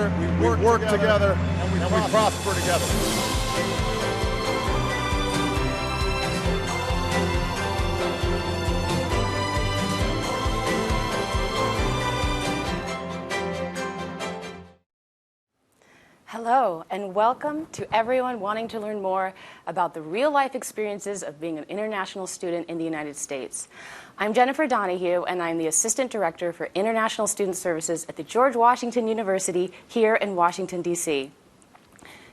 together, we work together, and we prosper together. Hello, and welcome to everyone wanting to learn more about the real-life experiences of being an international student in the United States. I'm Jennifer Donahue, and I'm the Assistant Director for International Student Services at the George Washington University here in Washington, D.C.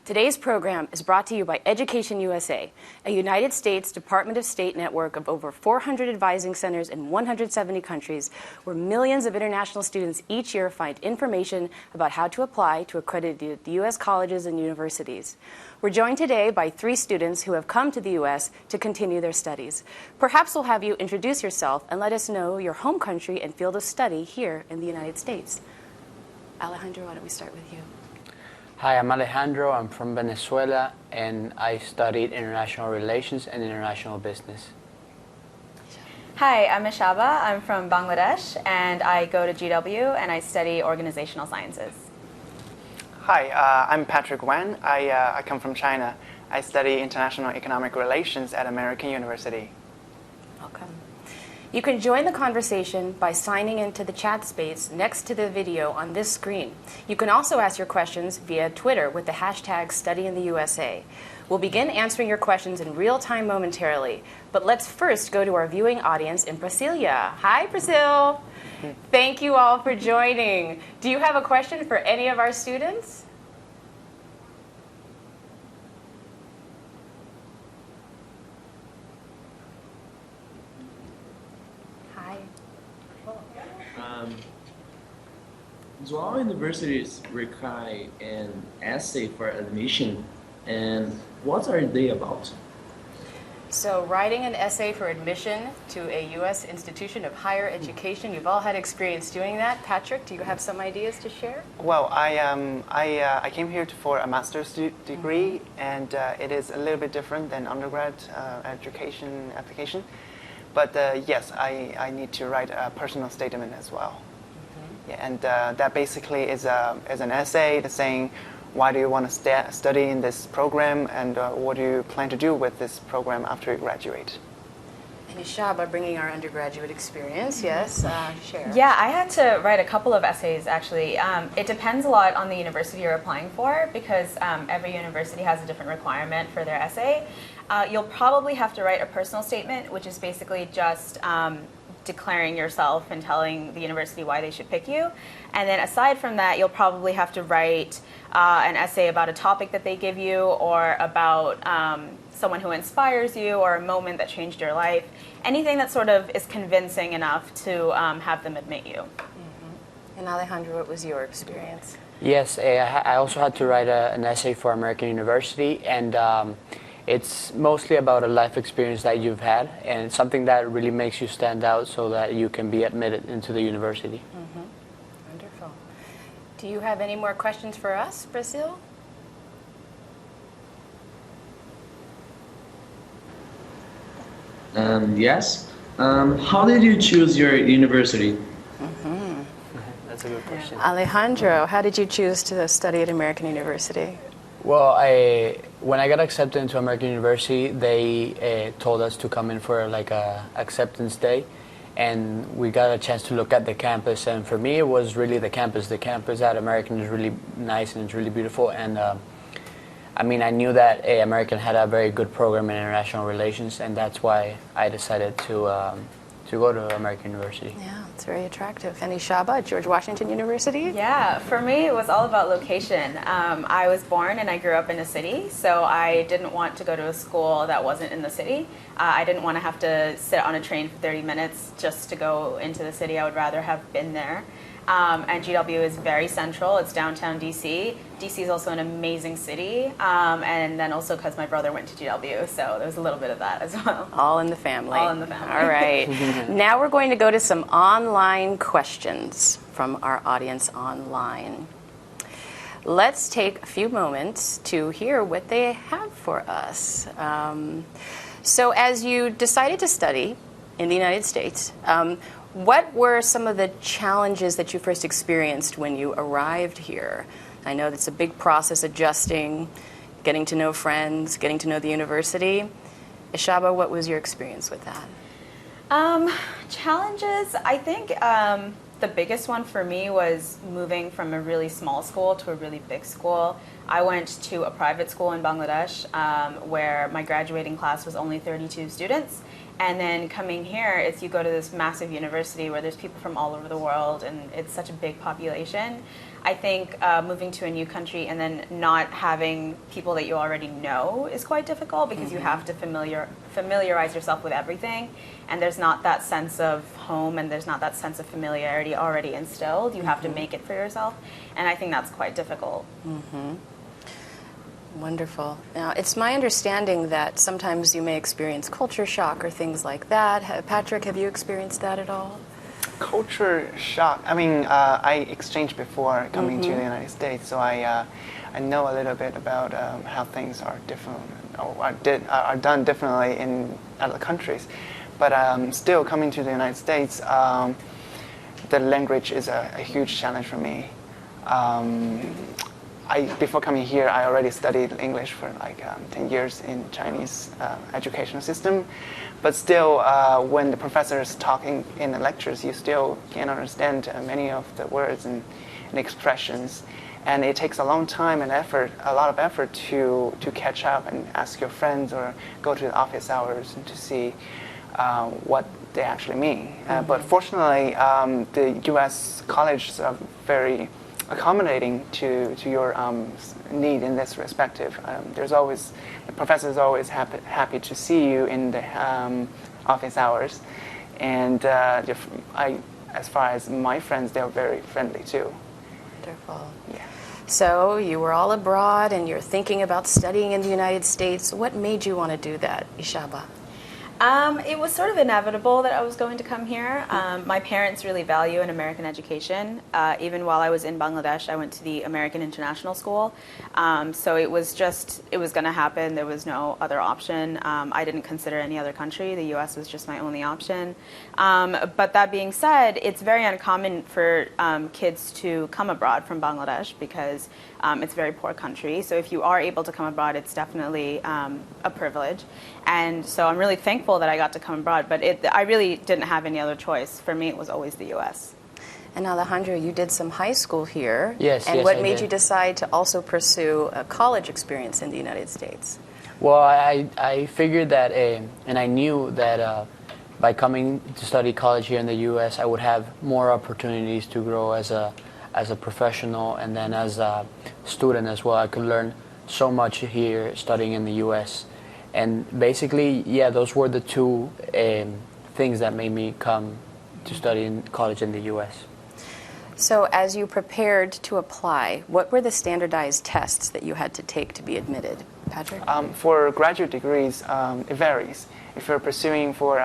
Today's program is brought to you by Education USA, a United States Department of State network of over 400 advising centers in 170 countries, where millions of international students each year find information about how to apply to accredited U.S. colleges and universities. We're joined today by 3 students who have come to the U.S. to continue their studies. Perhaps we'll have you introduce yourself and let us know your home country and field of study here in the United States. Alejandro, why don't we start with you? Hi, I'm Alejandro. I'm from Venezuela, and I studied international relations and international business. Hi, I'm Ishaba. I'm from Bangladesh, and I go to GW, and I study organizational sciences. Hi, I'm Patrick Wan. I come from China. I study international economic relations at American University. Welcome. You can join the conversation by signing into the chat space next to the video on this screen. You can also ask your questions via Twitter with the hashtag #StudyInTheUSA. We'll begin answering your questions in real time momentarily, but let's first go to our viewing audience in Brasilia. Hi, Brazil. Thank you all for joining. Do you have a question for any of our students? Do all universities require an essay for admission, and what are they about? So writing an essay for admission to a U.S. institution of higher education, you've all had experience doing that. Patrick, do you have some ideas to share? Well, I came here for a master's degree, and it is a little bit different than undergrad education application. But yes, I need to write a personal statement as well. Yeah, and that basically is an essay that's saying why do you want to study in this program, and what do you plan to do with this program after you graduate. And Ishaba, bringing our undergraduate experience, yes, share. Yeah, I had to write a couple of essays, actually. It depends a lot on the university you're applying for, because every university has a different requirement for their essay. You'll probably have to write a personal statement, which is basically just declaring yourself and telling the university why they should pick you. And then aside from that, you'll probably have to write an essay about a topic that they give you, or about someone who inspires you, or a moment that changed your life. Anything that sort of is convincing enough to have them admit you. Mm-hmm. And Alejandro, what was your experience? Yes, I also had to write an essay for American University, and it's mostly about a life experience that you've had, and it's something that really makes you stand out so that you can be admitted into the university. Mm-hmm. Wonderful. Do you have any more questions for us, Brazil? Yes. How did you choose your university? Mm-hmm. That's a good question. Alejandro, how did you choose to study at American University? Well, when I got accepted into American University, they told us to come in for like a acceptance day, and we got a chance to look at the campus. And for me, it was really the campus. The campus at American is really nice and it's really beautiful. And I mean, I knew that American had a very good program in international relations, and that's why I decided to go to American University. Yeah, it's very attractive. And Ishaba at George Washington University? Yeah, for me it was all about location. I was born and I grew up in a city, so I didn't want to go to a school that wasn't in the city. I didn't want to have to sit on a train for 30 minutes just to go into the city. I would rather have been there. And GW is very central. It's downtown DC. DC is also an amazing city, and then also because my brother went to GW, so there was a little bit of that as well. All in the family. All in the family. All right. Now we're going to go to some online questions from our audience online. Let's take a few moments to hear what they have for us. So as you decided to study in the United States, what were some of the challenges that you first experienced when you arrived here? I know it's a big process adjusting, getting to know friends, getting to know the university. Ishaba, what was your experience with that? Challenges, I think the biggest one for me was moving from a really small school to a really big school. I went to a private school in Bangladesh where my graduating class was only 32 students. And then coming here, it's you go to this massive university where there's people from all over the world and it's such a big population. I think moving to a new country and then not having people that you already know is quite difficult because you have to familiarize yourself with everything. And there's not that sense of home and there's not that sense of familiarity already instilled. You have to make it for yourself. And I think that's quite difficult. Wonderful. Now, it's my understanding that sometimes you may experience culture shock or things like that. Patrick, have you experienced that at all? Culture shock. I mean, I exchanged before coming to the United States, so I know a little bit about how things are different or are done differently in other countries. But still, coming to the United States, the language is a huge challenge for me. Before coming here, I already studied English for like 10 years in Chinese educational system. But still, when the professor is talking in the lectures, you still can't understand many of the words and expressions. And it takes a long time and effort, a lot of effort to catch up and ask your friends or go to the office hours and to see what they actually mean. But fortunately, the U.S. colleges are very accommodating to your need in this respective. The professor is always happy to see you in the office hours, and as far as my friends, they're very friendly too. Wonderful. Yeah. So you were all abroad and you're thinking about studying in the United States. What made you want to do that, Ishaba? It was sort of inevitable that I was going to come here. My parents really value an American education. Even while I was in Bangladesh, I went to the American International School. So it was going to happen. There was no other option. I didn't consider any other country. The U.S. was just my only option. But that being said, it's very uncommon for kids to come abroad from Bangladesh because it's a very poor country. So if you are able to come abroad, it's definitely a privilege. And so I'm really thankful that I got to come abroad, but I really didn't have any other choice. For me, it was always the U.S. And Alejandro, you did some high school here. Yes, And yes, what I made did. you decide to also pursue a college experience in the United States? Well, I figured that, and I knew that by coming to study college here in the U.S., I would have more opportunities to grow as a professional and then as a student as well. I could learn so much here studying in the U.S. And basically, yeah, those were the two things that made me come to study in college in the U.S. So as you prepared to apply, what were the standardized tests that you had to take to be admitted? Patrick? For graduate degrees, it varies. If you're pursuing for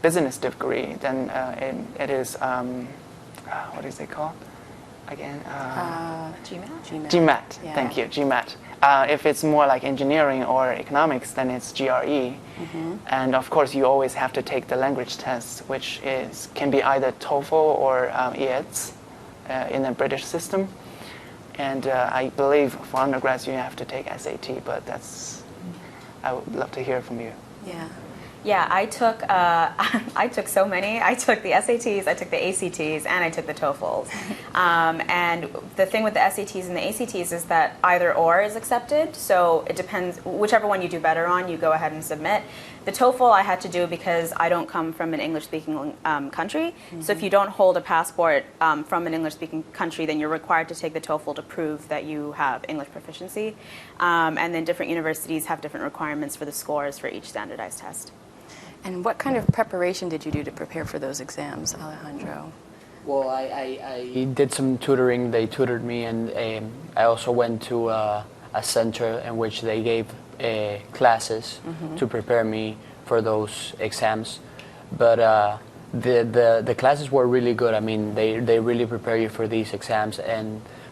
business degree, then it is, what is it called again? GMAT? GMAT, Yeah. thank you, GMAT. If it's more like engineering or economics, then it's GRE. And of course, you always have to take the language test, which can be either TOEFL or IELTS in the British system. And I believe for undergrads, you have to take SAT, but I would love to hear from you. Yeah. Yeah, I took so many. I took the SATs, I took the ACTs, and I took the TOEFLs. And the thing with the SATs and the ACTs is that either or is accepted. So it depends, whichever one you do better on, you go ahead and submit. The TOEFL I had to do because I don't come from an English-speaking country. So if you don't hold a passport from an English-speaking country, then you're required to take the TOEFL to prove that you have English proficiency. And then different universities have different requirements for the scores for each standardized test. And what kind of preparation did you do to prepare for those exams, Alejandro? Well, I did some tutoring. They tutored me, and I also went to a center in which they gave classes to prepare me for those exams. But the classes were really good. I mean, they really prepare you for these exams.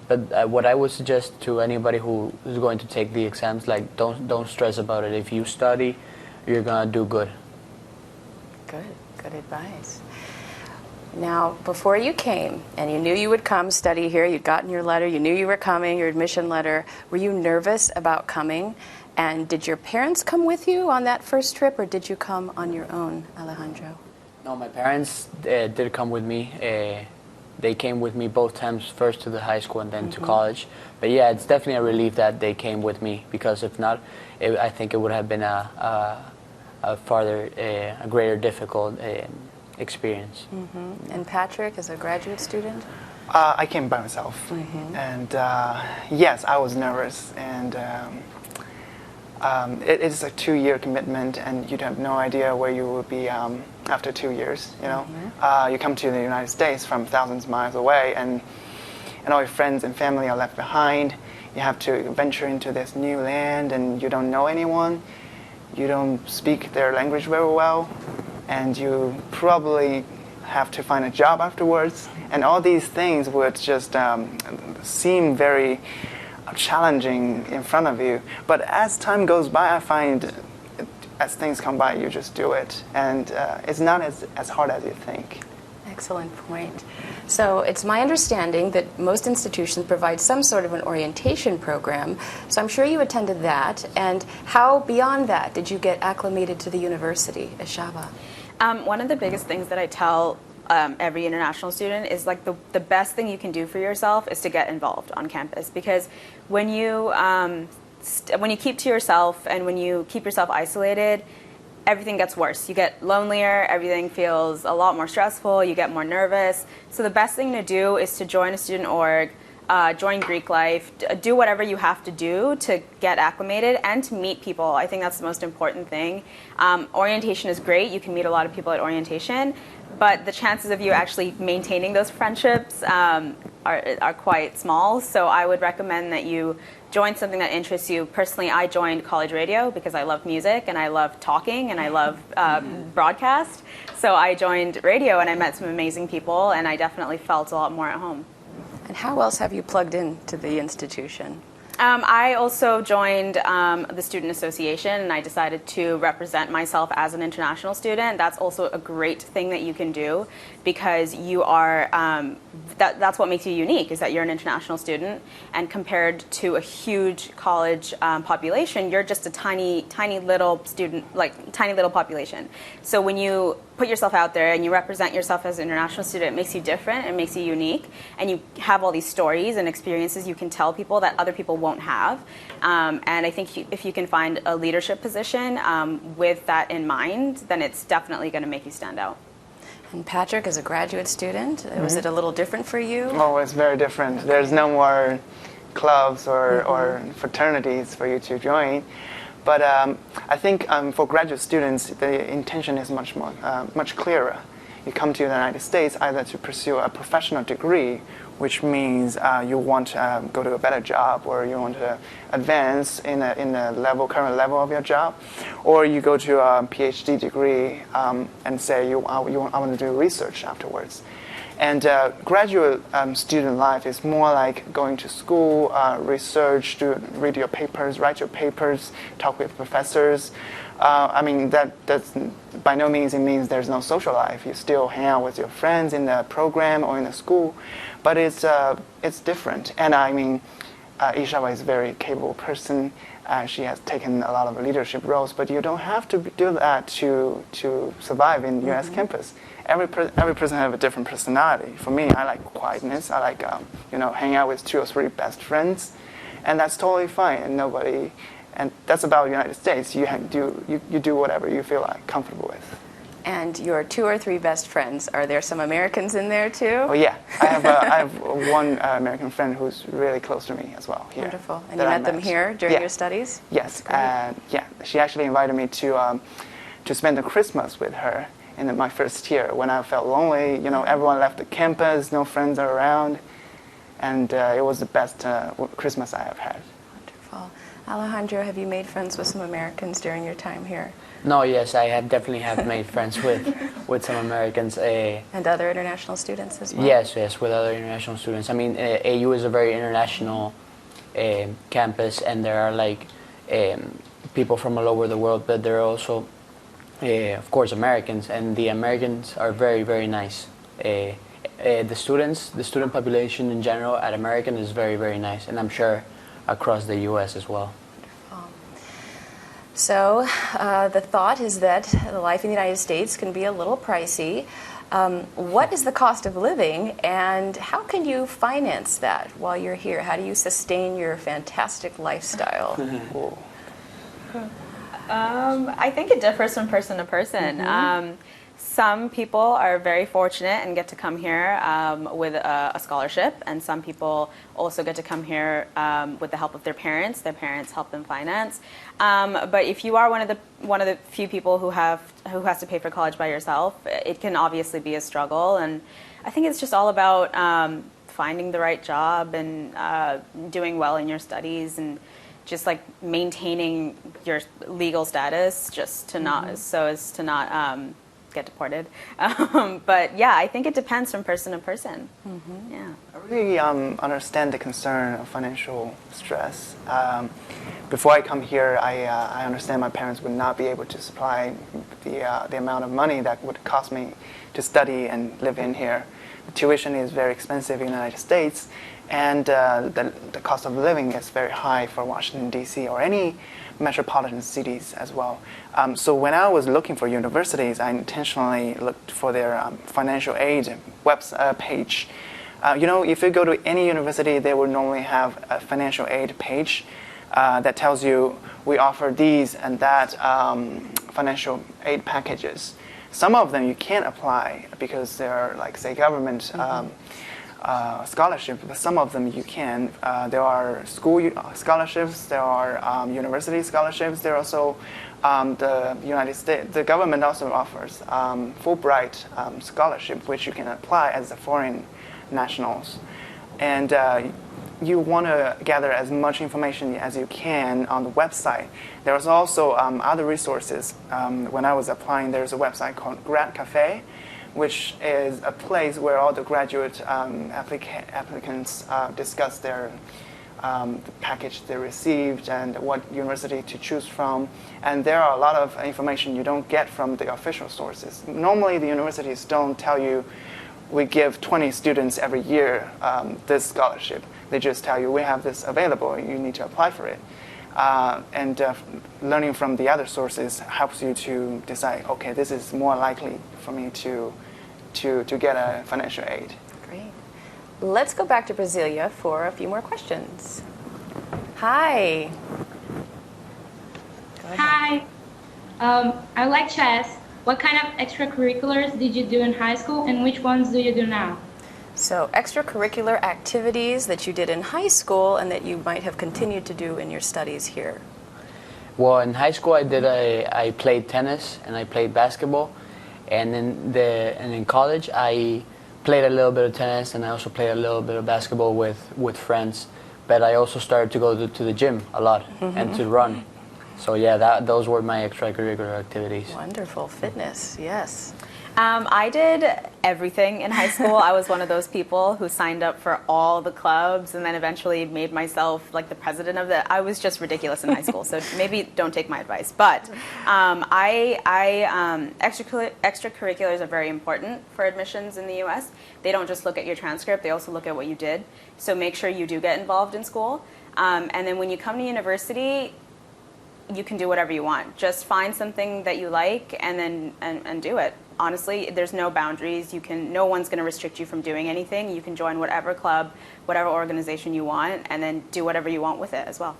But what I would suggest to anybody who is going to take the exams, like don't stress about it. If you study, you're gonna do good. Good advice. Now, before you came, and you knew you would come study here, you'd gotten your letter, you knew you were coming, your admission letter, were you nervous about coming? And did your parents come with you on that first trip, or did you come on your own, Alejandro? No, my parents did come with me. They came with me both times, first to the high school and then to college. But yeah, it's definitely a relief that they came with me, because if not, I think it would have been a greater difficult experience. And Patrick, as a graduate student? I came by myself, and yes, I was nervous, and it's a 2-year commitment, and you'd have no idea where you would be after 2 years. You know, you come to the United States from thousands of miles away, and all your friends and family are left behind. You have to venture into this new land, and you don't know anyone. You don't speak their language very well, and you probably have to find a job afterwards. And all these things would just seem very challenging in front of you. But as time goes by, I find as things come by, you just do it. And it's not as hard as you think. Excellent point. So it's my understanding that most institutions provide some sort of an orientation program. So I'm sure you attended that. And how, beyond that, did you get acclimated to the university, Eshava? One of the biggest things that I tell every international student is like the best thing you can do for yourself is to get involved on campus, because when you keep to yourself and when you keep yourself isolated, everything gets worse. You get lonelier, everything feels a lot more stressful, you get more nervous. So the best thing to do is to join a student org, join Greek Life, do whatever you have to do to get acclimated and to meet people. I think that's the most important thing. Orientation is great. You can meet a lot of people at orientation, but the chances of you actually maintaining those friendships are quite small. So I would recommend that you join something that interests you. Personally, I joined college radio because I love music and I love talking and I love broadcast. So I joined radio and I met some amazing people, and I definitely felt a lot more at home. And how else have you plugged into the institution? I also joined the Student Association, and I decided to represent myself as an international student. That's also a great thing that you can do, because you are, that's what makes you unique, is that you're an international student, and compared to a huge college population, you're just a tiny little student, tiny little population. So when you put yourself out there and you represent yourself as an international student, it makes you different, it makes you unique, and you have all these stories and experiences you can tell people that other people won't have. And I think if you can find a leadership position with that in mind, then it's definitely going to make you stand out. And Patrick, as a graduate student, was it a little different for you? Oh, it's very different. There's no more clubs or fraternities for you to join. But I think for graduate students, the intention is much clearer. You come to the United States either to pursue a professional degree, which means you want to go to a better job, or you want to advance in the current level of your job, or you go to a PhD degree and say I want to do research afterwards. And graduate student life is more like going to school, research, read your papers, write your papers, talk with professors. I mean, that's by no means it means there's no social life. You still hang out with your friends in the program or in the school, but it's different. And I mean, Eshava is a very capable person. She has taken a lot of leadership roles, but you don't have to do that to survive in U.S. campus. Every person has a different personality. For me, I like quietness. I like hang out with 2 or 3 best friends, and that's totally fine. And that's about the United States. You do whatever you feel like comfortable with. And your 2 or 3 best friends, are there some Americans in there too? Oh yeah, I have one American friend who's really close to me as well here. Wonderful. And you met them here during your studies? Yes. Yeah, she actually invited me to spend the Christmas with her in my first year when I felt lonely. Everyone left the campus, no friends are around, and it was the best Christmas I have had. Wonderful. Alejandro, have you made friends with some Americans during your time here? No, yes, I definitely have made friends with some Americans. And other international students as well? Yes, with other international students. I mean, AU is a very international campus, and there are people from all over the world, but there are also, of course, Americans, and the Americans are very, very nice. the student population in general at American is very, very nice, and I'm sure across the U.S. as well. So the thought is that the life in the United States can be a little pricey. What is the cost of living, and how can you finance that while you're here? How do you sustain your fantastic lifestyle? I think it differs from person to person. Some people are very fortunate and get to come here with a scholarship, and some people also get to come here with the help of their parents. Their parents help them finance. But if you are one of the few people who has to pay for college by yourself, it can obviously be a struggle. And I think it's just all about finding the right job and doing well in your studies and just like maintaining your legal status, just to not so as to not get deported. But yeah, I think it depends from person to person. Yeah. I really understand the concern of financial stress. Before I come here, I understand my parents would not be able to supply the amount of money that would cost me to study and live in here. The tuition is very expensive in the United States, and the cost of living is very high for Washington, D.C. or any metropolitan cities as well. So when I was looking for universities, I intentionally looked for their financial aid page. If you go to any university, they will normally have a financial aid page that tells you we offer these and that financial aid packages. Some of them you can't apply because they're like, say, government scholarship, but some of them you can. There are school scholarships, there are university scholarships, there are also the government also offers Fulbright scholarship, which you can apply as a foreign nationals. And you want to gather as much information as you can on the website. There's also other resources. When I was applying, there's a website called Grad Cafe, which is a place where all the graduate applicants discuss their the package they received and what university to choose from. And there are a lot of information you don't get from the official sources. Normally, the universities don't tell you, we give 20 students every year this scholarship. They just tell you, we have this available, you need to apply for it. Learning from the other sources helps you to decide, okay, this is more likely for me to get a financial aid. Great. Let's go back to Brasilia for a few more questions. Hi. Go ahead. Hi. I would like to ask, what kind of extracurriculars did you do in high school, and which ones do you do now? So extracurricular activities that you did in high school and that you might have continued to do in your studies here. Well, in high school, I played tennis and I played basketball, and in college, I played a little bit of tennis and I also played a little bit of basketball with friends. But I also started to go to the gym a lot and to run. So yeah, those were my extracurricular activities. Wonderful. Fitness, yes. I did everything in high school. I was one of those people who signed up for all the clubs and then eventually made myself like the president of the. I was just ridiculous in high school, so maybe don't take my advice. But extracurriculars are very important for admissions in the U.S. They don't just look at your transcript; they also look at what you did. So make sure you do get involved in school. And then when you come to university, you can do whatever you want. Just find something that you like and then and do it. Honestly, there's no boundaries. No one's going to restrict you from doing anything. You can join whatever club, whatever organization you want, and then do whatever you want with it as well.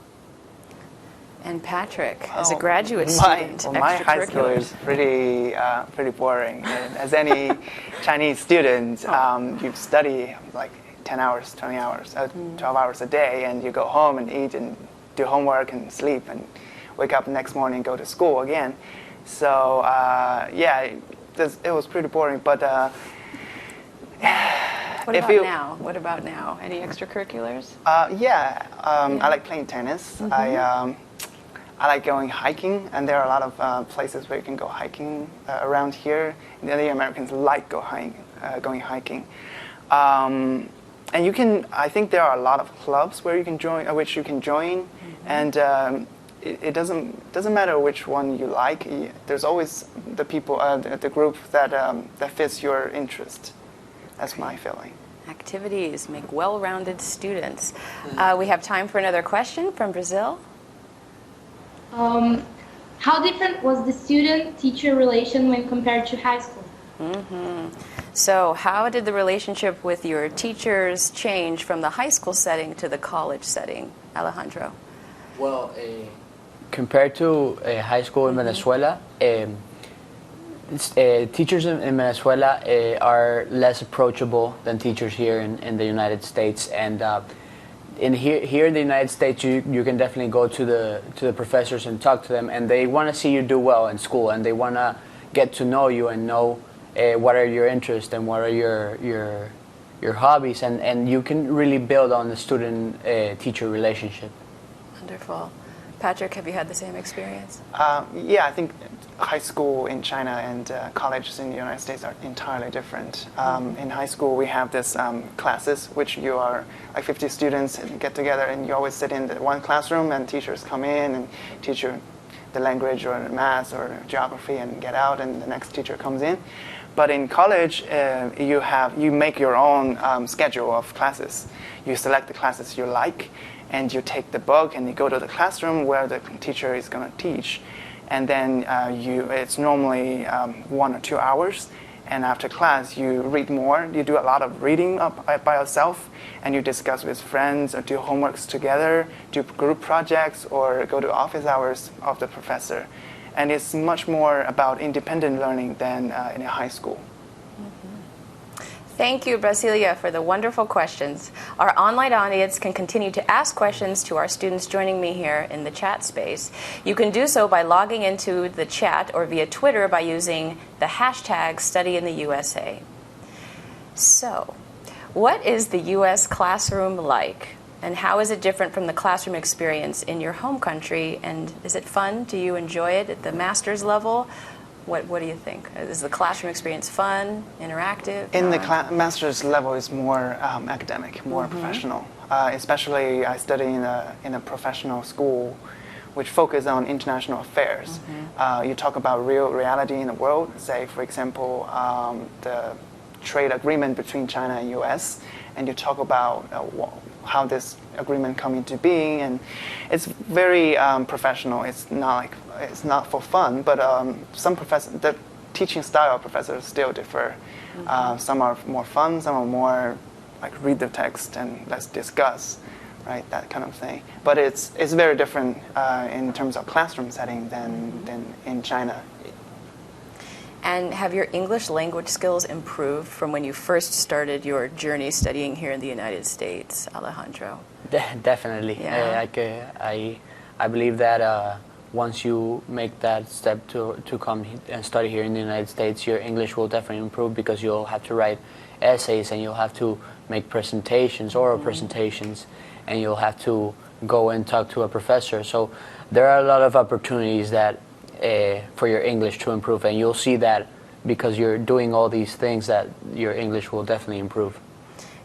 And Patrick, as a graduate student, my high school is pretty boring. And as any Chinese student, you study like 10 hours, 20 hours, 12 hours a day, and you go home and eat and do homework and sleep and wake up the next morning and go to school again. So it was pretty boring. But What about now? Any extracurriculars? I like playing tennis. I like going hiking, and there are a lot of places where you can go hiking around here. The Americans like going hiking. And I think there are a lot of clubs where you can join, which you can join, and it doesn't matter which one you like. There's always the people, the group that fits your interest. That's my feeling. Activities make well-rounded students. We have time for another question from Brazil. How different was the student-teacher relation when compared to high school? So how did the relationship with your teachers change from the high school setting to the college setting, Alejandro? Well, compared to high school in Venezuela, teachers in Venezuela are less approachable than teachers here in the United States. And here in the United States, you can definitely go to the professors and talk to them, and they want to see you do well in school, and they want to get to know you and know what are your interests and what are your hobbies, and you can really build on the student-teacher relationship. Wonderful. Patrick, have you had the same experience? Yeah, I think high school in China and colleges in the United States are entirely different. In high school, we have this classes, which you are like 50 students and get together, and you always sit in the one classroom, and teachers come in and teach you the language or math or geography and get out, and the next teacher comes in. But in college, you make your own schedule of classes. You select the classes you like, and you take the book and you go to the classroom where the teacher is going to teach. And then it's normally 1 or 2 hours. And after class, you read more. You do a lot of reading by yourself, and you discuss with friends or do homeworks together, do group projects, or go to office hours of the professor. And it's much more about independent learning than in a high school. Thank you, Brasilia, for the wonderful questions. Our online audience can continue to ask questions to our students joining me here in the chat space. You can do so by logging into the chat or via Twitter by using the hashtag #StudyInTheUSA. So, what is the U.S. classroom like? And how is it different from the classroom experience in your home country? And is it fun? Do you enjoy it at the master's level? What do you think? Is the classroom experience fun, interactive? In the master's level, it's more academic, more professional. Especially, I study in a professional school, which focus on international affairs. You talk about real reality in the world. Say, for example, the trade agreement between China and U.S., and you talk about how this agreement come into being, and it's very professional. It's not for fun, but the teaching style of professors still differ. Some are more fun, some are more like read the text and let's discuss, right? That kind of thing. But it's very different in terms of classroom setting than in China. And have your English language skills improved from when you first started your journey studying here in the United States, Alejandro? Definitely. Yeah. I believe that once you make that step to come and study here in the United States, your English will definitely improve because you'll have to write essays and you'll have to make presentations, oral presentations, and you'll have to go and talk to a professor. So there are a lot of opportunities that for your English to improve, and you'll see that because you're doing all these things that your English will definitely improve.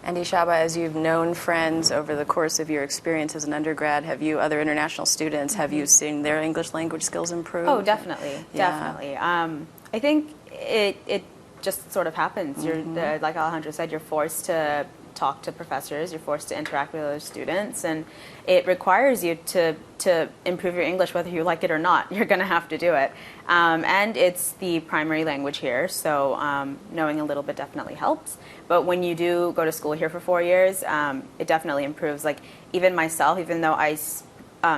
And Ishaba, as you've known friends over the course of your experience as an undergrad, have you, other international students, have you seen their English language skills improve? Oh, definitely, definitely. I think it just sort of happens. You're like Alejandro said, you're forced to talk to professors, you're forced to interact with other students, and it requires you to improve your English whether you like it or not. You're going to have to do it. And it's the primary language here, so knowing a little bit definitely helps. But when you do go to school here for 4 years, it definitely improves. Like even myself, even though I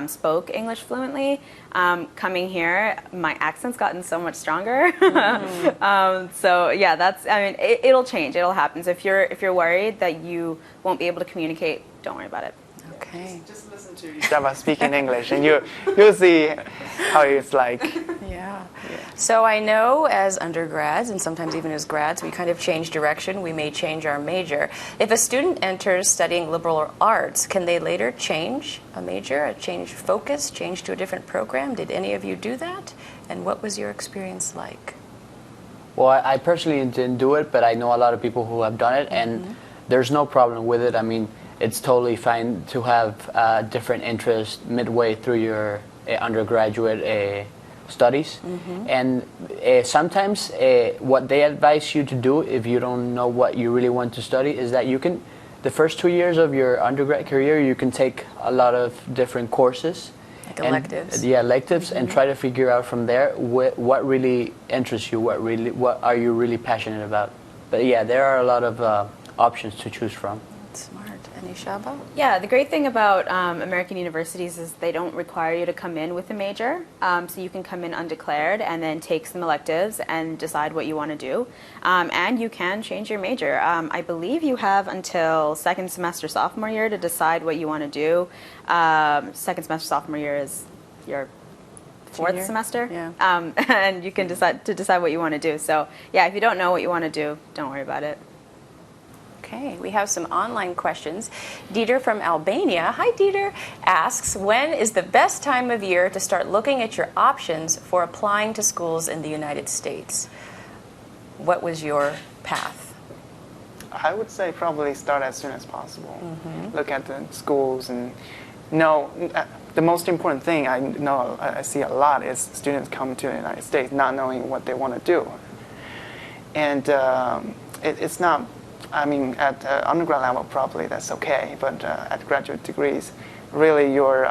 spoke English fluently, coming here, my accent's gotten so much stronger. So yeah, it'll change. It'll happen. So if you're worried that you won't be able to communicate, don't worry about it. Okay. Just listen to Ishaba speak in English, and you'll see how it's like. Yeah. So I know as undergrads and sometimes even as grads, we kind of change direction. We may change our major. If a student enters studying liberal arts, can they later change a major, change focus, change to a different program? Did any of you do that? And what was your experience like? Well, I personally didn't do it, but I know a lot of people who have done it, and there's no problem with it. I mean, it's totally fine to have different interests midway through your undergraduate studies, and sometimes what they advise you to do if you don't know what you really want to study is that you can, the first 2 years of your undergrad career, you can take a lot of different courses. Like electives. Yeah, electives, and try to figure out from there what really interests you, what are you really passionate about. But yeah, there are a lot of options to choose from. Smart. And Ishaba? Yeah, the great thing about American universities is they don't require you to come in with a major. So you can come in undeclared and then take some electives and decide what you want to do. And you can change your major. I believe you have until second semester sophomore year to decide what you want to do. Second semester sophomore year is your fourth Junior? semester. Yeah. And you can decide what you want to do. So yeah, if you don't know what you want to do, don't worry about it. Okay, we have some online questions. Dieter from Albania, hi Dieter, asks, when is the best time of year to start looking at your options for applying to schools in the United States? What was your path? I would say probably start as soon as possible. Look at the schools and know. The most important thing I see a lot is students come to the United States not knowing what they want to do. And it's not, I mean, at undergrad level probably that's okay, but at graduate degrees, really you're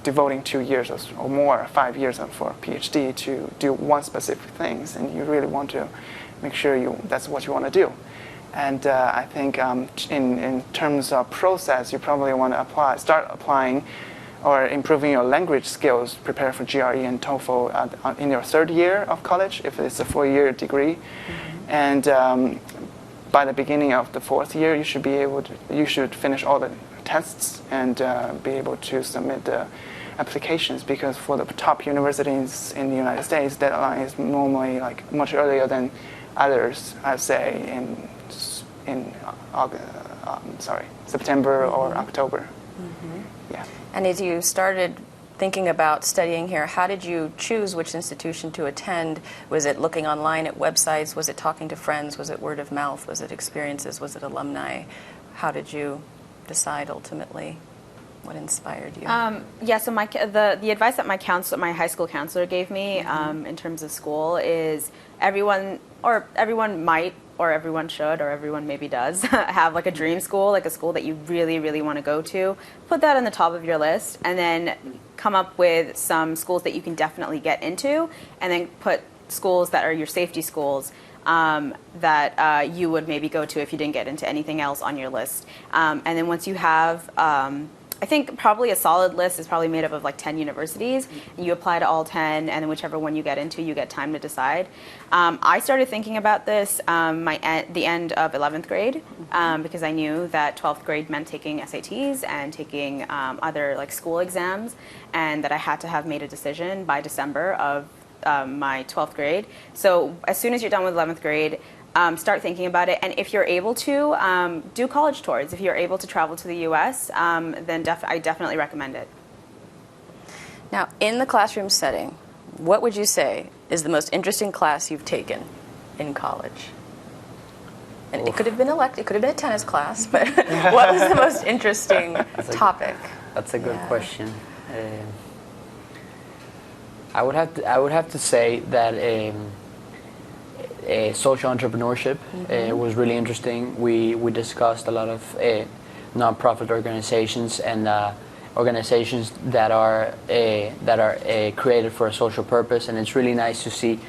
devoting 2 years or more, 5 years for a PhD to do one specific things, and you really want to make sure that's what you want to do. And I think in terms of process, you probably want to start applying or improving your language skills, prepare for GRE and TOEFL in your third year of college, if it's a 4-year degree. And by the beginning of the 4th year, you should finish all the tests and be able to submit the applications, because for the top universities in the United States, deadline is normally like much earlier than others, I'd say in September or October. Yeah. And as you started thinking about studying here, how did you choose which institution to attend? Was it looking online at websites? Was it talking to friends? Was it word of mouth? Was it experiences? Was it alumni? How did you decide ultimately? What inspired you? Yeah, so the advice that my high school counselor gave me in terms of school is everyone might, or everyone should, or everyone maybe does, have like a dream school, like a school that you really, really want to go to. Put that on the top of your list, and then come up with some schools that you can definitely get into, and then put schools that are your safety schools that you would maybe go to if you didn't get into anything else on your list. And then once you have I think probably a solid list is probably made up of like 10 universities. You apply to all 10, and then whichever one you get into, you get time to decide. I started thinking about this the end of 11th grade because I knew that 12th grade meant taking SATs and taking other like school exams, and that I had to have made a decision by December of my 12th grade. So as soon as you're done with 11th grade, start thinking about it, and if you're able to, do college tours. If you're able to travel to the U.S., then I definitely recommend it. Now, in the classroom setting, what would you say is the most interesting class you've taken in college? And it could have been it could have been a tennis class, but what was the most interesting topic? That's a good question. I would have to say that social entrepreneurship was really interesting. We discussed a lot of nonprofit organizations and organizations that are created for a social purpose, and it's really nice to see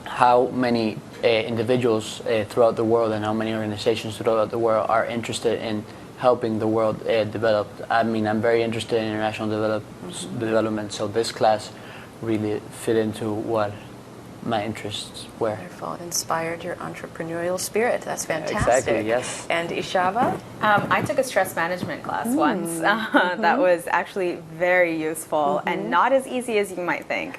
how many individuals throughout the world and how many organizations throughout the world are interested in helping the world develop. I mean, I'm very interested in international development, so this class really fit into what my interests were. Wonderful. It inspired your entrepreneurial spirit. That's fantastic. Exactly, yes. And Ishaba? I took a stress management class once that was actually very useful and not as easy as you might think.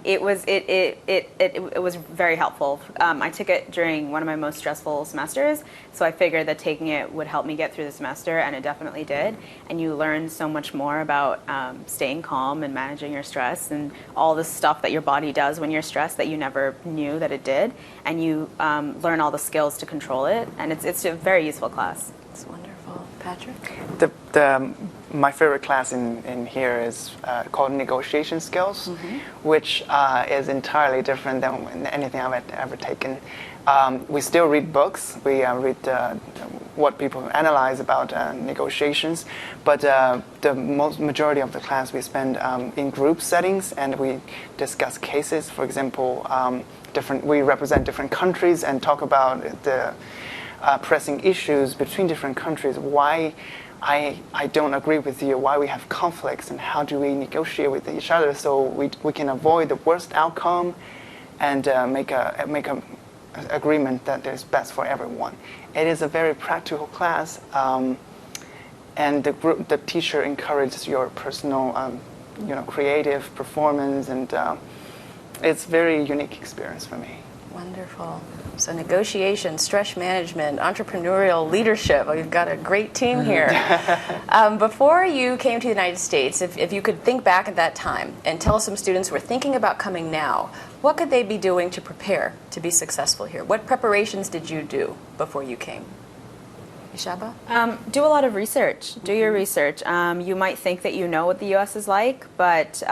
It was very helpful. I took it during one of my most stressful semesters, so I figured that taking it would help me get through the semester, and it definitely did. And you learn so much more about staying calm and managing your stress and all the stuff that your body does when you're stressed that you never knew that it did, and you learn all the skills to control it, and it's a very useful class. That's wonderful. Patrick? The my favorite class in here is called Negotiation Skills, which is entirely different than anything I've ever taken. We still read books. We read what people analyze about negotiations, but the majority of the class we spend in group settings, and we discuss cases. For example, we represent different countries and talk about the pressing issues between different countries. Why I don't agree with you, why we have conflicts, and how do we negotiate with each other so we can avoid the worst outcome and make a agreement that is best for everyone. It is a very practical class, and the teacher encourages your personal, creative performance, and it's a very unique experience for me. Wonderful. So negotiation, stress management, entrepreneurial leadership. We've got a great team here. Before you came to the United States, if you could think back at that time and tell some students who are thinking about coming now, what could they be doing to prepare to be successful here? What preparations did you do before you came? Ishaba? Do a lot of research. Do your research. You might think that you know what the U.S. is like, but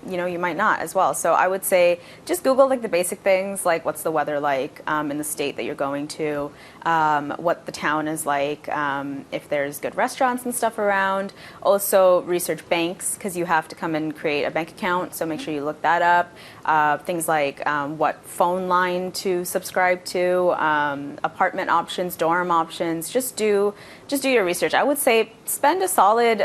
you might not as well. So I would say just Google like the basic things, like what's the weather like in the state that you're going to, what the town is like, if there's good restaurants and stuff around. Also research banks, because you have to come and create a bank account, so make sure you look that up. Things like what phone line to subscribe to, apartment options, dorm options. Just do your research. I would say spend a solid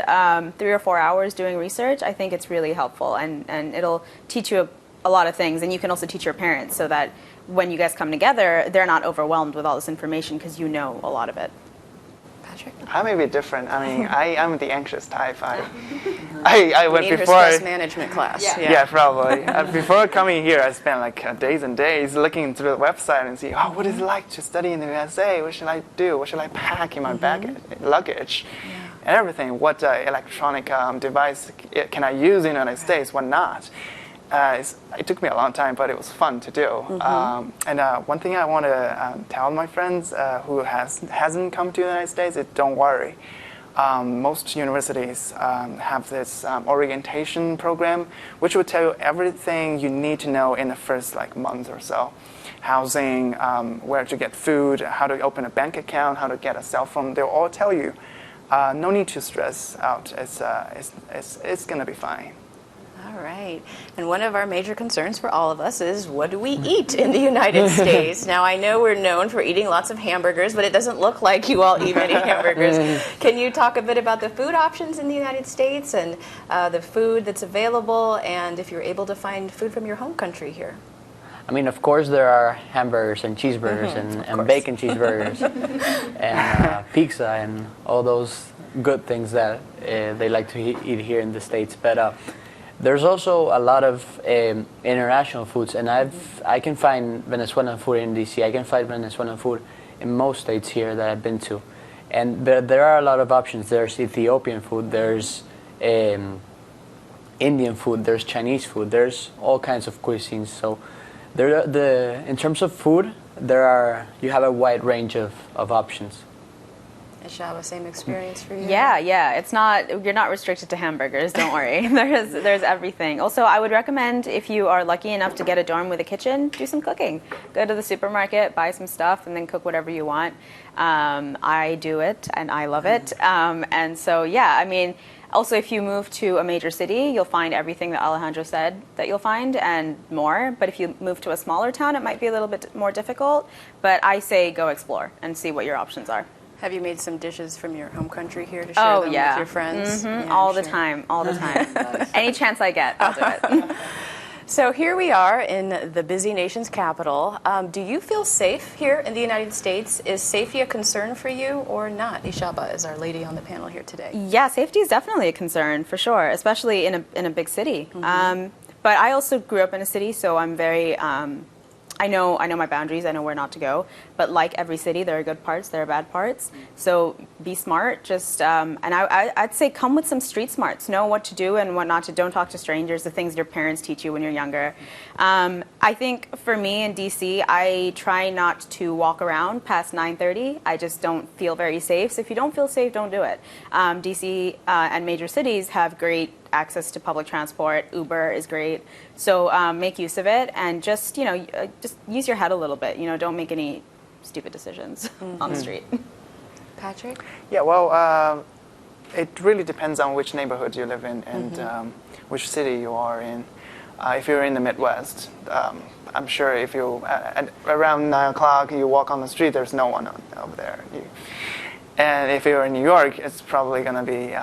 3 or 4 hours doing research. I think it's really helpful, and it'll teach you a lot of things, and you can also teach your parents so that when you guys come together, they're not overwhelmed with all this information because you know a lot of it. Patrick? I may be different. I mean, I'm the anxious type. I went Need her before. stress management class. Yeah, probably. Before coming here, I spent like days and days looking through the website and see, what is it like to study in the USA? What should I do? What should I pack in my luggage? And everything. What electronic device can I use in the United States? What not? It took me a long time, but it was fun to do. And one thing I want to tell my friends who hasn't come to the United States is don't worry. Most universities have this orientation program, which will tell you everything you need to know in the first month or so. Housing, where to get food, how to open a bank account, how to get a cell phone. They'll all tell you. No need to stress out. It's going to be fine. All right. And one of our major concerns for all of us is, what do we eat in the United States? Now, I know we're known for eating lots of hamburgers, but it doesn't look like you all eat many hamburgers. Can you talk a bit about the food options in the United States and the food that's available, and if you're able to find food from your home country here? I mean, of course, there are hamburgers and cheeseburgers and bacon cheeseburgers and pizza and all those good things that they like to eat here in the States. But there's also a lot of international foods, and I can find Venezuelan food in DC. I can find Venezuelan food in most states here that I've been to. And there are a lot of options. There's Ethiopian food, there's Indian food, there's Chinese food, there's all kinds of cuisines. So in terms of food, you have a wide range of options. Ishaba, same experience for you? Yeah. You're not restricted to hamburgers. Don't worry. There's everything. Also, I would recommend, if you are lucky enough to get a dorm with a kitchen, do some cooking. Go to the supermarket, buy some stuff, and then cook whatever you want. I do it, and I love it. And so, I mean, also, if you move to a major city, you'll find everything that Alejandro said that you'll find and more. But if you move to a smaller town, it might be a little bit more difficult. But I say go explore and see what your options are. Have you made some dishes from your home country here to share them with your friends? Yeah, all the time. Any chance I get, I'll do it. So here we are in the busy nation's capital. Do you feel safe here in the United States? Is safety a concern for you or not? Ishaba is our lady on the panel here today. Yeah, safety is definitely a concern for sure, especially in a big city. But I also grew up in a city, so I'm very I know my boundaries. I know where not to go. But like every city, there are good parts, there are bad parts. So be smart. Just and I'd say come with some street smarts. Know what to do and what not to. Don't talk to strangers. The things your parents teach you when you're younger. I think for me in DC, I try not to walk around past 9:30. I just don't feel very safe. So if you don't feel safe, don't do it. DC and major cities have great access to public transport. Uber is great. So make use of it and just, just use your head a little bit. Don't make any stupid decisions on the street. Patrick? Yeah, well, it really depends on which neighborhood you live in and which city you are in. If you're in the Midwest, I'm sure if you, at around 9 o'clock, you walk on the street, there's no one over there. And if you're in New York, it's probably going to be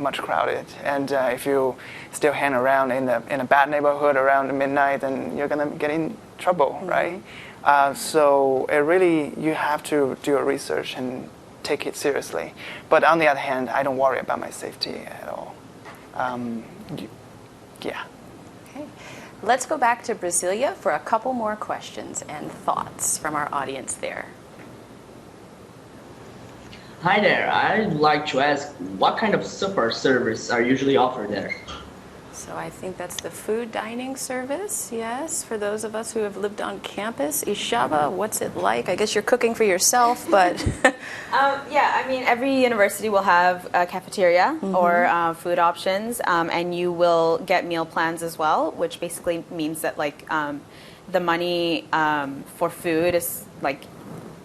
much crowded. And if you still hang around in a bad neighborhood around midnight, then you're going to get in trouble, right? So it really, you have to do your research and take it seriously. But on the other hand, I don't worry about my safety at all. Yeah. Okay. Let's go back to Brasilia for a couple more questions and thoughts from our audience there. Hi there, I'd like to ask what kind of supper service are usually offered there? So I think that's the food dining service, yes, for those of us who have lived on campus. Ishaba, what's it like? I guess you're cooking for yourself, but... Yeah, I mean, every university will have a cafeteria or food options, and you will get meal plans as well, which basically means that the money for food is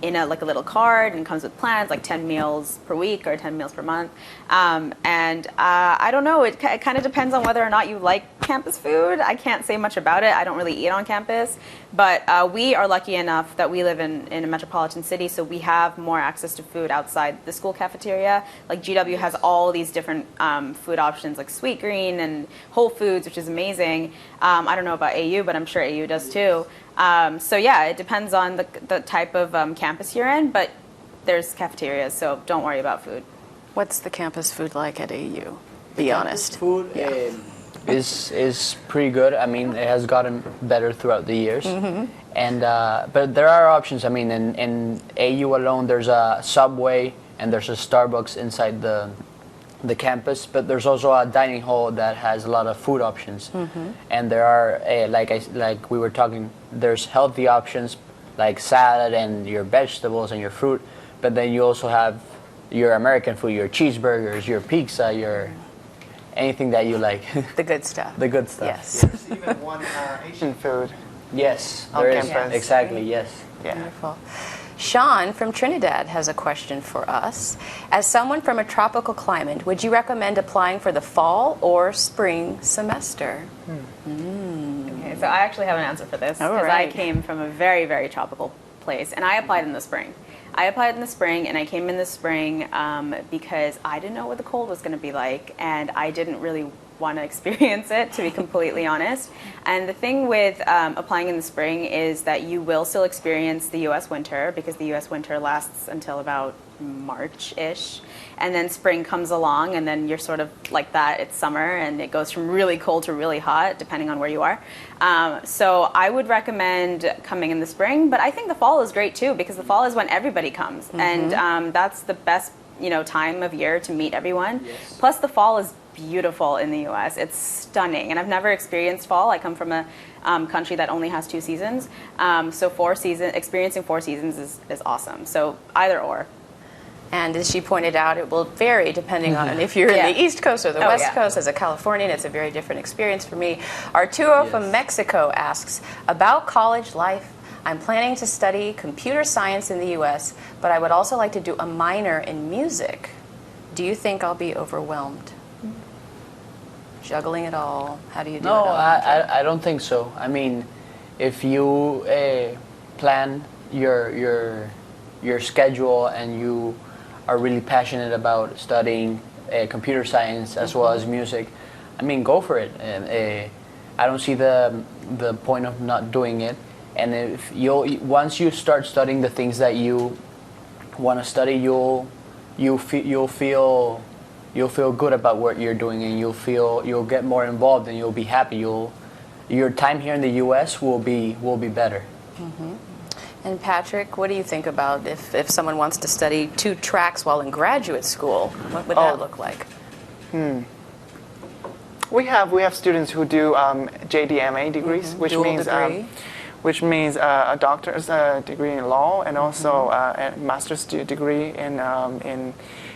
in a little card and comes with plans, like 10 meals per week or 10 meals per month. And I don't know, it kind of depends on whether or not you like campus food. I can't say much about it. I don't really eat on campus. But we are lucky enough that we live in a metropolitan city, so we have more access to food outside the school cafeteria. Like GW has all these different food options like Sweetgreen and Whole Foods, which is amazing. I don't know about AU, but I'm sure AU does too. So yeah, it depends on the type of campus you're in, but there's cafeterias, so don't worry about food. What's the campus food like at AU? Be honest. Food is pretty good. I mean, it has gotten better throughout the years. And but there are options. I mean, in AU alone, there's a Subway and there's a Starbucks inside the campus, but there's also a dining hall that has a lot of food options. And there are like we were talking, there's healthy options like salad and your vegetables and your fruit, but then you also have your American food, your cheeseburgers, your pizza, your anything that you like. The good stuff. The good stuff. Yes. There's even one Asian food. Yes, On there is. campus. Exactly, yes. Yeah. Wonderful. Sean from Trinidad has a question for us. As someone from a tropical climate, would you recommend applying for the fall or spring semester? Okay, so I actually have an answer for this All because right. I came from a very, very tropical place, and I applied in the spring. And I came in the spring because I didn't know what the cold was going to be like, and I didn't really want to experience it, to be completely honest. And the thing with applying in the spring is that you will still experience the U.S. winter, because the U.S. winter lasts until about March-ish, and then spring comes along, and then you're sort of like that. It's summer, and it goes from really cold to really hot, depending on where you are. So I would recommend coming in the spring, but I think the fall is great too, because the fall is when everybody comes, and that's the best time of year to meet everyone. Yes. Plus, the fall is beautiful in the U.S. It's stunning, and I've never experienced fall. I come from a country that only has 2 seasons, so experiencing 4 seasons is awesome. So either or. And as she pointed out, it will vary depending on if you're in the East Coast or the West Coast. As a Californian, it's a very different experience for me. Arturo from Mexico asks, about college life, I'm planning to study computer science in the U.S., but I would also like to do a minor in music. Do you think I'll be overwhelmed? Juggling it all. How do you do it No, all? I don't think so. I mean, if you plan your schedule and you are really passionate about studying computer science as well as music, I mean, go for it. I don't see the point of not doing it. And if once you start studying the things that you want to study, you'll feel good about what you're doing, and you'll get more involved, and you'll be happy. Your time here in the U.S. will be better. And Patrick, what do you think about if someone wants to study 2 tracks while in graduate school? What would that look like? We have students who do JDMA degrees, which means a doctor's degree in law and also a master's degree in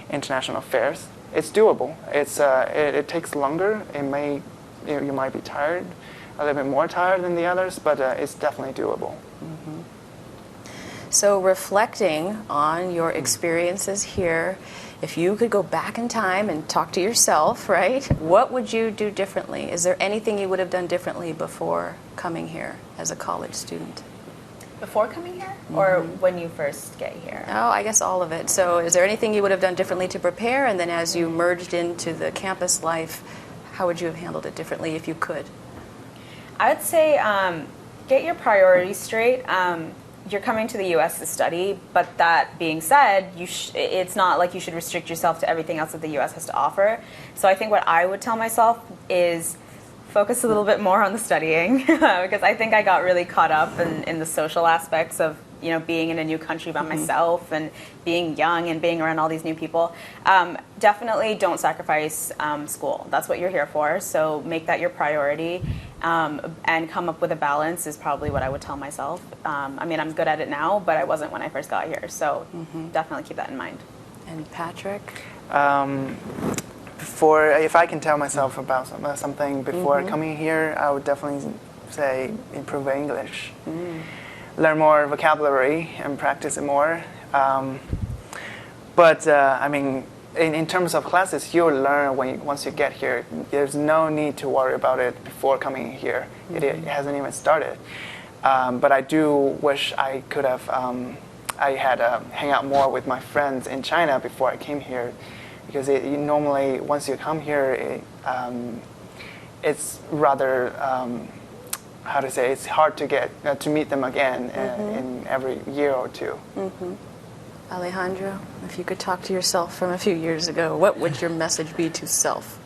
international affairs. It's doable. It takes longer. You might be tired, a little bit more tired than the others, but it's definitely doable. So reflecting on your experiences here, if you could go back in time and talk to yourself, right, what would you do differently? Is there anything you would have done differently before coming here as a college student? Before coming here, or when you first get here? Oh, I guess all of it. So is there anything you would have done differently to prepare? And then as you merged into the campus life, how would you have handled it differently if you could? I would say get your priorities straight. You're coming to the U.S. to study, but that being said, it's not like you should restrict yourself to everything else that the U.S. has to offer. So I think what I would tell myself is focus a little bit more on the studying because I think I got really caught up in the social aspects of being in a new country by myself and being young and being around all these new people. Definitely don't sacrifice school. That's what you're here for. So make that your priority. And come up with a balance is probably what I would tell myself. I mean, I'm good at it now, but I wasn't when I first got here. So definitely keep that in mind. And Patrick? If I can tell myself about something before coming here, I would definitely say improve English. Learn more vocabulary and practice it more. But I mean, in terms of classes, you'll learn once you get here. There's no need to worry about it before coming here. It hasn't even started. But I do wish I could have. I had hang out more with my friends in China before I came here, because normally once you come here, it's rather it's hard to get to meet them again in every year or two. Alejandro, if you could talk to yourself from a few years ago, what would your message be to self?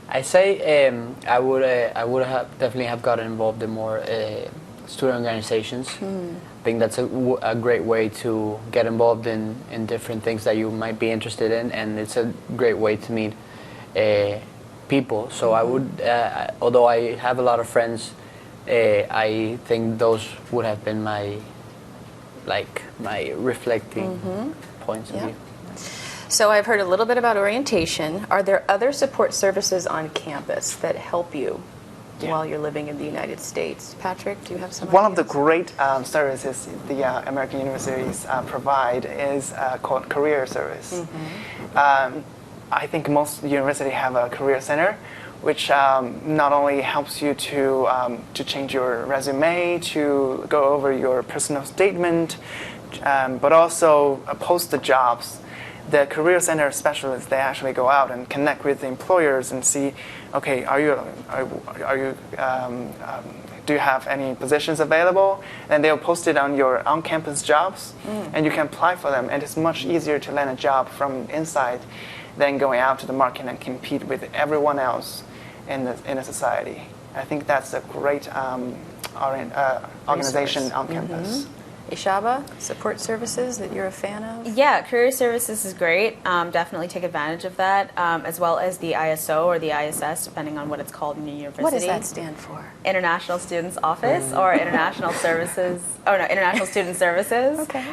I say I would definitely have gotten involved in more student organizations. I think that's a great way to get involved in different things that you might be interested in, and it's a great way to meet people. So I would, although I have a lot of friends, I think those would have been my reflecting points of view. So I've heard a little bit about orientation. Are there other support services on campus that help you while you're living in the United States? Patrick, do you have some One of the ideas? great services the American universities provide is called Career Service. I think most universities have a career center, which not only helps you to change your resume, to go over your personal statement, but also post the jobs. The Career Center specialists, they actually go out and connect with the employers and see, okay, do you have any positions available? And they'll post it on your on-campus jobs, and you can apply for them. And it's much easier to land a job from inside than going out to the market and compete with everyone else in a society. I think that's a great organization on campus. Ishaba, support services that you're a fan of? Yeah, Career Services is great. Definitely take advantage of that, as well as the ISO or the ISS, depending on what it's called in the university. What does that stand for? International Students Office or International Services. Oh no, International Student Services. Okay.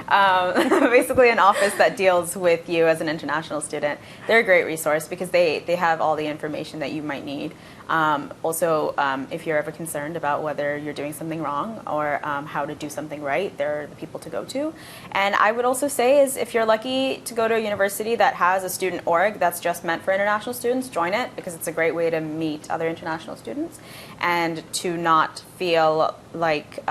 Basically, an office that deals with you as an international student. They're a great resource because they have all the information that you might need. Also, if you're ever concerned about whether you're doing something wrong or how to do something right, they're the people to go to. And I would also say is if you're lucky to go to a university that has a student org that's just meant for international students, join it because it's a great way to meet other international students and to not feel like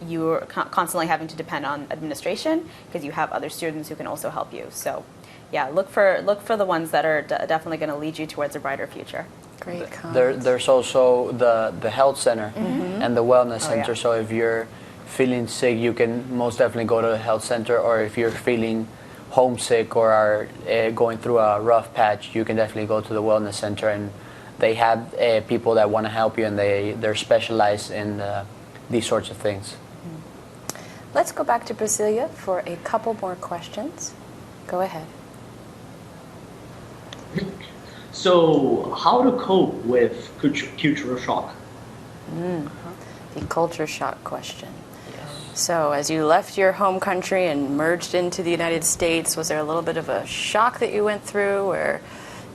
you're constantly having to depend on administration because you have other students who can also help you. So yeah, look for the ones that are definitely going to lead you towards a brighter future. Great comments. There's also the health center and the wellness center. yeah. So if you're feeling sick, you can most definitely go to the health center. Or if you're feeling homesick or are going through a rough patch, you can definitely go to the wellness center. And they have people that want to help you, and they're specialized in these sorts of things. Let's go back to Brasilia for a couple more questions. Go ahead. So, how to cope with cultural shock? The culture shock question. So, as you left your home country and merged into the United States, was there a little bit of a shock that you went through, where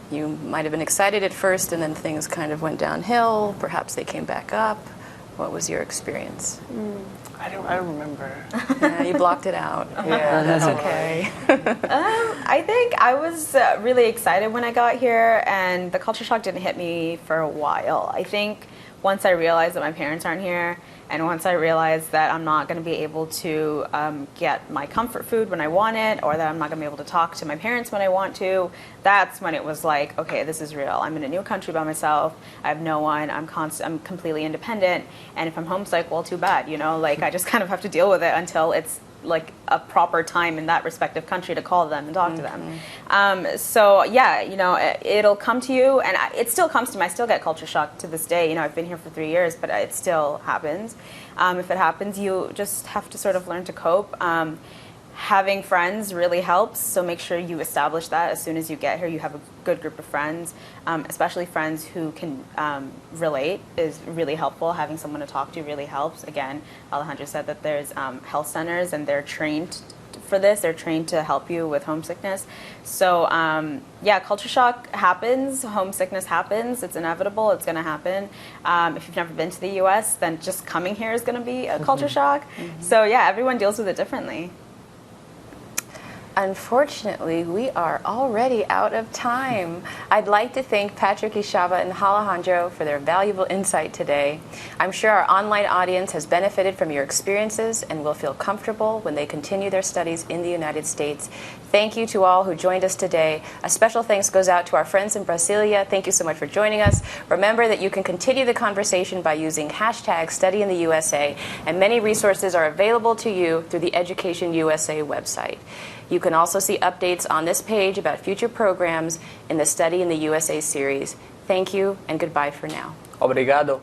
you might have been excited at first and then things kind of went downhill? Perhaps they came back up. What was your experience? I don't remember. Yeah, you blocked it out. Yeah, That's okay. I think I was really excited when I got here, and the culture shock didn't hit me for a while. I think once I realized that my parents aren't here, and once I realized that I'm not going to be able to get my comfort food when I want it, or that I'm not going to be able to talk to my parents when I want to, that's when it was like, okay, this is real. I'm in a new country by myself. I have no one. I'm completely independent. And if I'm homesick, well, too bad. You know, like I just kind of have to deal with it until it's like a proper time in that respective country to call them and talk to them. So yeah, you know, it'll come to you, and it still comes to me. I still get culture shock to this day. You know, I've been here for 3 years, but it still happens. If it happens, you just have to sort of learn to cope. Having friends really helps, so make sure you establish that as soon as you get here. You have a good group of friends, especially friends who can relate is really helpful. Having someone to talk to really helps. Again, Alejandro said that there's health centers, and they're trained for this. They're trained to help you with homesickness. So yeah, culture shock happens, homesickness happens. It's inevitable. It's going to happen. If you've never been to the U.S., then just coming here is going to be a culture shock. So yeah, everyone deals with it differently. Unfortunately, we are already out of time. I'd like to thank Patrick Ishaba and Alejandro for their valuable insight today. I'm sure our online audience has benefited from your experiences and will feel comfortable when they continue their studies in the United States. Thank you to all who joined us today. A special thanks goes out to our friends in Brasilia. Thank you so much for joining us. Remember that you can continue the conversation by using hashtag #StudyInTheUSA, and many resources are available to you through the Education USA website. You can also see updates on this page about future programs in the Study in the USA series. Thank you, and goodbye for now. Obrigado.